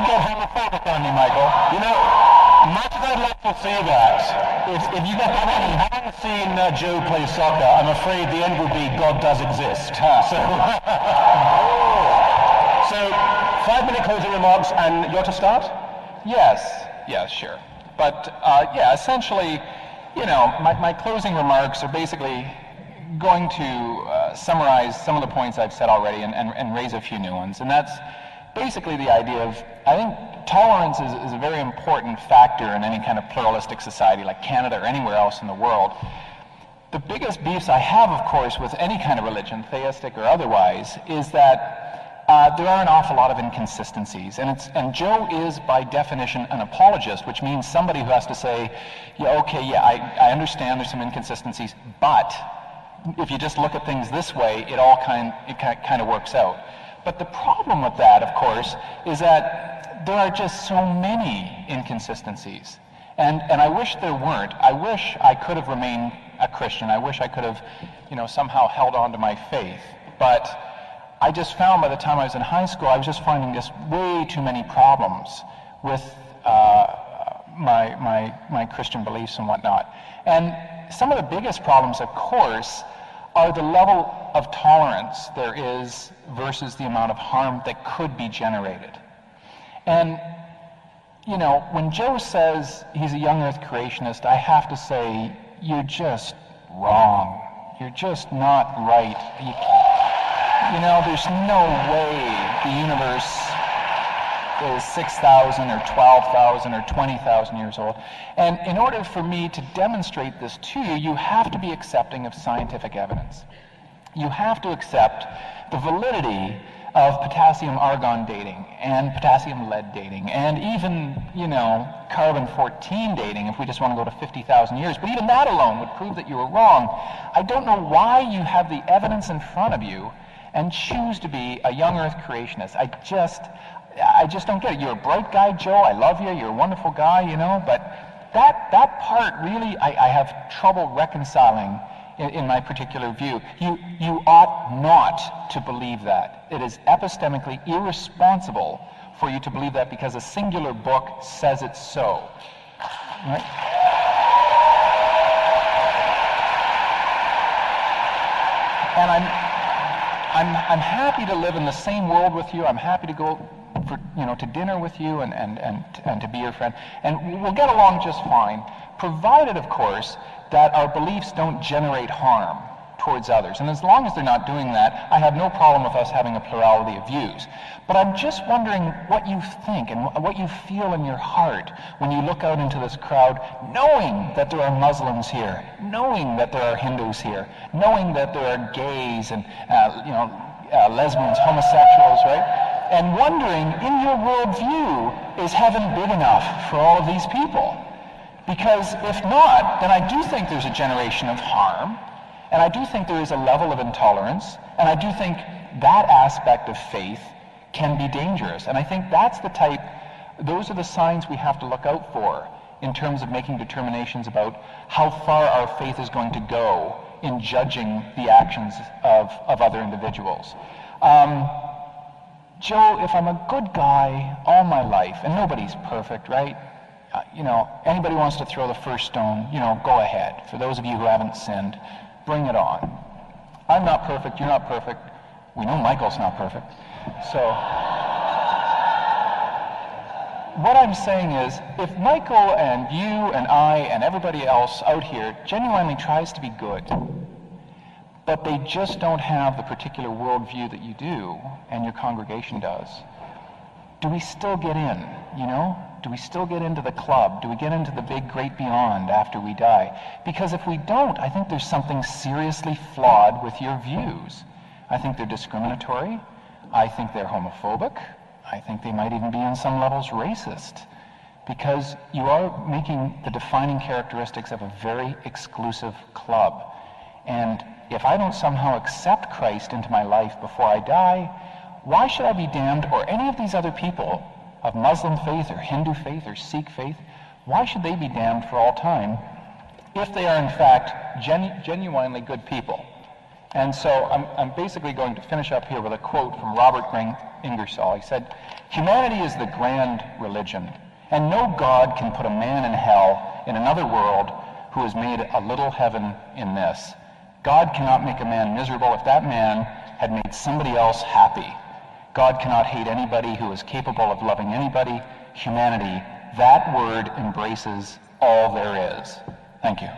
get homophobic on you, Michael. You know, much as I'd like to say that, if you get having seen Joe play soccer, I'm afraid the end would be God does exist. So, so 5-minute closing remarks, and you're to start? Yes, sure. But yeah, essentially, you know, my closing remarks are basically going to summarize some of the points I've said already and raise a few new ones. And that's basically the idea of, I think tolerance is a very important factor in any kind of pluralistic society like Canada or anywhere else in the world. The biggest beefs I have, of course, with any kind of religion, theistic or otherwise, is that there are an awful lot of inconsistencies, and Joe is by definition an apologist, which means somebody who has to say, yeah, okay, yeah, I understand there's some inconsistencies, but if you just look at things this way, it kind of works out. But the problem with that, of course, is that there are just so many inconsistencies, and I wish there weren't. I wish I could have remained a Christian. I wish I could have, you know, somehow held on to my faith, but I just found by the time I was in high school, I was just finding just way too many problems with my Christian beliefs and whatnot. And some of the biggest problems, of course, are the level of tolerance there is versus the amount of harm that could be generated. And, you know, when Joe says he's a young earth creationist, I have to say, you're just wrong. You're just not right. You know, there's no way the universe is 6,000 or 12,000 or 20,000 years old. And in order for me to demonstrate this to you, you have to be accepting of scientific evidence. You have to accept the validity of potassium-argon dating and potassium-lead dating and even, you know, carbon-14 dating if we just want to go to 50,000 years. But even that alone would prove that you were wrong. I don't know why you have the evidence in front of you and choose to be a young earth creationist. I just don't get it. You're a bright guy, Joe. I love you. You're a wonderful guy, you know, but that part really I have trouble reconciling in my particular view. You ought not to believe that. It is epistemically irresponsible for you to believe that because a singular book says it so. Right? And I'm happy to live in the same world with you. I'm happy to go for, you know, to dinner with you and to be your friend. And we'll get along just fine, provided, of course, that our beliefs don't generate harm towards others. And as long as they're not doing that, I have no problem with us having a plurality of views. But I'm just wondering what you think and what you feel in your heart when you look out into this crowd, knowing that there are Muslims here, knowing that there are Hindus here, knowing that there are gays and lesbians, homosexuals, right? And wondering, in your worldview, is heaven big enough for all of these people? Because if not, then I do think there's a generation of harm, and I do think there is a level of intolerance, and I do think that aspect of faith can be dangerous. And I think those are the signs we have to look out for in terms of making determinations about how far our faith is going to go in judging the actions of other individuals. Joe, if I'm a good guy all my life, and nobody's perfect, right? Anybody wants to throw the first stone, go ahead. For those of you who haven't sinned, bring it on. I'm not perfect, you're not perfect. We know Michael's not perfect. So, what I'm saying is, if Michael and you and I and everybody else out here genuinely tries to be good, but they just don't have the particular worldview that you do and your congregation does, do we still get in, Do we still get into the club? Do we get into the big great beyond after we die? Because if we don't, I think there's something seriously flawed with your views. I think they're discriminatory. I think they're homophobic. I think they might even be on some levels racist. Because you are making the defining characteristics of a very exclusive club. And if I don't somehow accept Christ into my life before I die, why should I be damned, or any of these other people of Muslim faith or Hindu faith or Sikh faith, why should they be damned for all time if they are in fact genuinely good people? And so I'm basically going to finish up here with a quote from Robert Ingersoll. He said, "Humanity is the grand religion, and no God can put a man in hell in another world who has made a little heaven in this. God cannot make a man miserable if that man had made somebody else happy. God cannot hate anybody who is capable of loving anybody. Humanity, that word embraces all there is." Thank you.